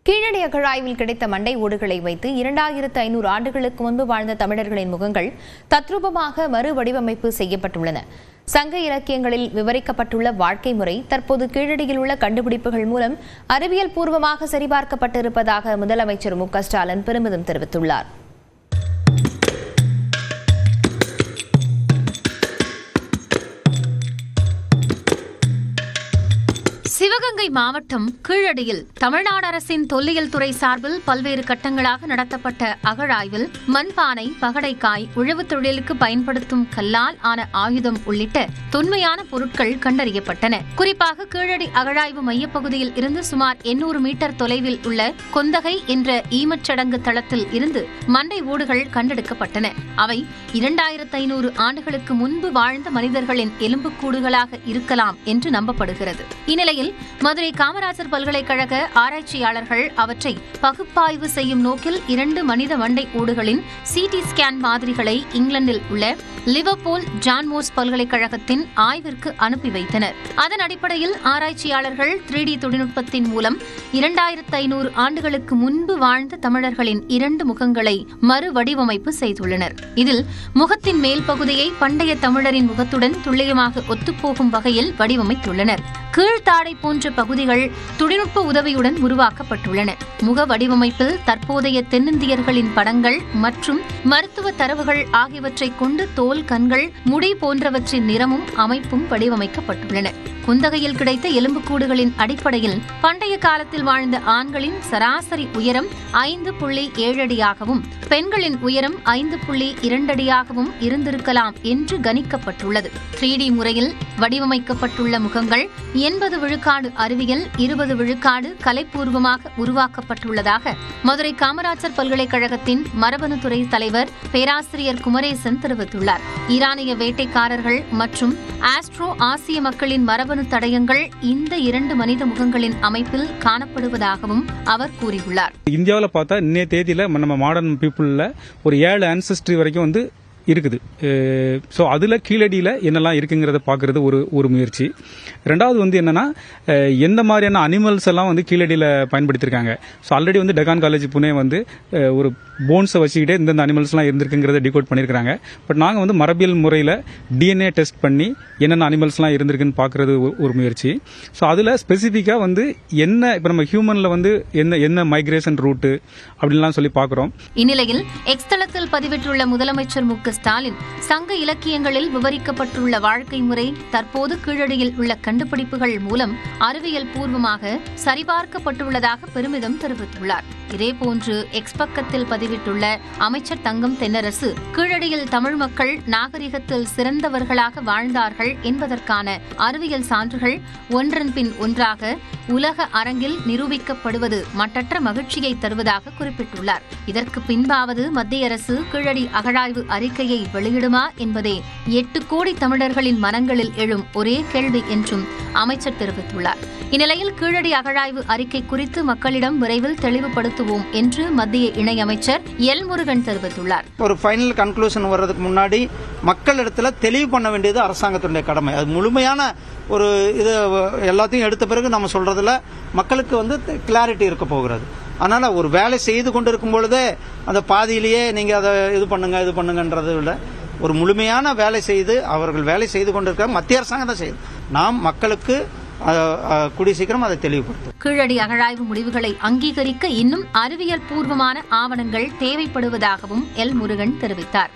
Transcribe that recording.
கீழடி அகழாய்வில் கிடைத்த மண்டை ஓடுகளை வைத்து 2500 ஆண்டுகளுக்கு முன்பு வாழ்ந்த தமிழர்களின் முகங்கள் தத்ரூபமாக மறுவடிவமைப்பு செய்யப்பட்டுள்ளன. சங்க இலக்கியங்களில் விவரிக்கப்பட்டுள்ள வாழ்க்கை முறை தற்போது கீழடியில் உள்ள கண்டுபிடிப்புகள் மூலம் அறிவியல் பூர்வமாக சரிபார்க்கப்பட்டிருப்பதாக முதலமைச்சர் மு க ஸ்டாலின் பெருமிதம் தெரிவித்துள்ளார். சிவகங்கை மாவட்டம் கீழடியில் தமிழ்நாடு அரசின் தொல்லியல் துறை சார்பில் பல்வேறு கட்டங்களாக நடத்தப்பட்ட அகழாய்வில் மண்பானை, பகடைக்காய், உழவுத் தொழிலுக்கு பயன்படுத்தும் கல்லால் ஆன ஆயுதம் உள்ளிட்ட தொன்மையான பொருட்கள் கண்டறியப்பட்டன. குறிப்பாக கீழடி அகழாய்வு மையப்பகுதியில் இருந்து சுமார் 800 மீட்டர் தொலைவில் உள்ள கொந்தகை என்ற ஈமச்சடங்கு தளத்தில் இருந்து மண்டை ஓடுகள் கண்டெடுக்கப்பட்டன. அவை 2500 ஆண்டுகளுக்கு முன்பு வாழ்ந்த மனிதர்களின் எலும்புக்கூடுகளாக இருக்கலாம் என்று நம்பப்படுகிறது. இந்நிலையில் மதுரை காமராஜர் பல்கலைக்கழக ஆராய்ச்சியாளர்கள் அவற்றை பகுப்பாய்வு செய்யும் நோக்கில் 2 மனித மண்டை ஓடுகளின் சிடி ஸ்கேன் மாதிரிகளை இங்கிலாந்தில் உள்ள லிவர்பூல் ஜான் மோஸ் பல்கலைக்கழகத்தின் ஆய்விற்கு அனுப்பி வைத்தனர். அதன் அடிப்படையில் ஆராய்ச்சியாளர்கள் 3D தொழில்நுட்பத்தின் மூலம் 2500 ஆண்டுகளுக்கு முன்பு வாழ்ந்த தமிழர்களின் 2 முகங்களை மறுவடிவமைப்பு செய்துள்ளனர். இதில் முகத்தின் மேல் பகுதியை பண்டைய தமிழரின் முகத்துடன் துல்லியமாக ஒத்துப்போகும் வகையில் வடிவமைத்துள்ளனர். கீழ்த்தாடை போன்ற பகுதிகள் தொழில்நுட்ப உதவியுடன் உருவாக்கப்பட்டுள்ளன. முக வடிவமைப்பில் தற்போதைய தென்னிந்தியர்களின் படங்கள் மற்றும் மருத்துவ தரவுகள் ஆகியவற்றை கொண்டு தோல், கண்கள், முடி போன்றவற்றின் நிறமும் அமைப்பும் வடிவமைக்கப்பட்டுள்ளன. குந்தகையில் கிடைத்த எலும்புக்கூடுகளின் அடிப்படையில் பண்டைய காலத்தில் வாழ்ந்த ஆண்களின் சராசரி உயரம் 5.7 அடியாகவும் பெண்களின் உயரம் 5.2 அடியாகவும் இருந்திருக்கலாம் என்று கணிக்கப்பட்டுள்ளது. 3D முறையில் வடிவமைக்கப்பட்டுள்ள முகங்கள் 80 விழுக்காடு அறிவியல், 20 விழுக்காடு கலைப்பூர்வமாக உருவாக்கப்பட்டுள்ளதாக மதுரை காமராஜர் பல்கலைக்கழகத்தின் மரபணுத்துறை தலைவர் பேராசிரியர் குமரேசன் தெரிவித்துள்ளார். ஈரானிய வேட்டைக்காரர்கள் மற்றும் ஆஸ்ட்ரோ ஆசிய மக்களின் மரபணு தடயங்கள் இந்த 2 மனித முகங்களின் அமைப்பில் காணப்படுவதாகவும் அவர் கூறியுள்ளார். இந்தியாவில் பார்த்தா இன்னைய தேதியில நம்ம மாடர்ன் பீப்புள்ல ஒரு 7 ஆன்செஸ்ட்ரி வரைக்கும் இருக்குது. ஸோ அதில் கீழடியில் என்னெல்லாம் இருக்குங்கிறத பார்க்கறது ஒரு முயற்சி. ரெண்டாவது என்னன்னா எந்த மாதிரியான அனிமல்ஸ் எல்லாம் கீழடியில் பயன்படுத்தியிருக்காங்க. So already Deccan College Pune ஒரு போன்ஸை வச்சுக்கிட்டே இந்தந்த அனிமல்ஸ்லாம் இருந்திருக்குங்கிறத டிகோட் பண்ணியிருக்காங்க. பட் நாங்கள் மரபியல் முறையில் டிஎன்ஏ டெஸ்ட் பண்ணி என்னென்ன அனிமல்ஸ்லாம் இருந்திருக்குன்னு பார்க்கறது ஒரு முயற்சி. ஸோ அதில் ஸ்பெசிஃபிக்காக என்ன இப்போ நம்ம ஹியூமனில் என்ன மைக்ரேஷன் ரூட்டு அப்படின்லாம் சொல்லி பார்க்குறோம். இந்நிலையில் எக்ஸ் தளத்தில் பதிவிட்டுள்ள முதலமைச்சர் மு க ஸ்டாலின் சங்க இலக்கியங்களில் விவரிக்கப்பட்டுள்ள வாழ்க்கை முறை தற்போது கீழடியில் உள்ள கண்டுபிடிப்புகள் மூலம் அறிவியல் பூர்வமாக சரிபார்க்கப்பட்டுள்ளதாக பெருமிதம் தெரிவித்துள்ளார். இதேபோன்று எக்ஸ் பக்கத்தில் பதிவிட்டுள்ள அமைச்சர் தங்கம் தென்னரசு கீழடியில் தமிழ் மக்கள் நாகரிகத்தில் சிறந்தவர்களாக வாழ்ந்தார்கள் என்பதற்கான அறிவியல் சான்றுகள் ஒன்றன் பின் ஒன்றாக உலக அரங்கில் நிரூபிக்கப்படுவது மட்டற்ற மகிழ்ச்சியை தருவதாக குறிப்பிட்டுள்ளார். இதற்கு பின்பாவது மத்திய அரசு கீழடி அகழாய்வு அறிக்கையை வெளியிடுமா என்பதே 8 கோடி தமிழர்களின் மனங்களில் எழும் ஒரே கேள்வி என்றும் அமைச்சர் தெரிவித்துள்ளார். இந்நிலையில் கீழடி அகழாய்வு அறிக்கை குறித்து மக்களிடம் விரைவில் தெளிவுபடுத்துவோம் என்று மத்திய இணையமைச்சர் எல் முருகன் தெரிவித்துள்ளார். ஒரு ஃபைனல் கன்க்ளூஷன் வர்றதுக்கு முன்னாடி மக்களிடத்துல தெளிவு பண்ண வேண்டியது அரசாங்கத்துடைய கடமை. அது முழுமையான ஒரு இது எல்லாத்தையும் எடுத்த பிறகு நம்ம சொல்றதுல மக்களுக்கு கிளாரிட்டி இருக்க போகிறது. அதனால ஒரு வேலை செய்து கொண்டிருக்கும் பொழுதே அந்த பாதியிலேயே நீங்க அதை இது பண்ணுங்கன்றதை விட ஒரு முழுமையான வேலை செய்து அவர்கள் வேலை செய்து கொண்டிருக்க மத்திய அரசாங்கம் தான் செய்யுது. நாம் மக்களுக்கு கூடிய சீக்கிரம் அதை தெளிவுபடுத்தும். கீழடி அகழாய்வு முடிவுகளை அங்கீகரிக்க இன்னும் அறிவியல் பூர்வமான ஆவணங்கள் தேவைப்படுவதாகவும் எல் முருகன் தெரிவித்தார்.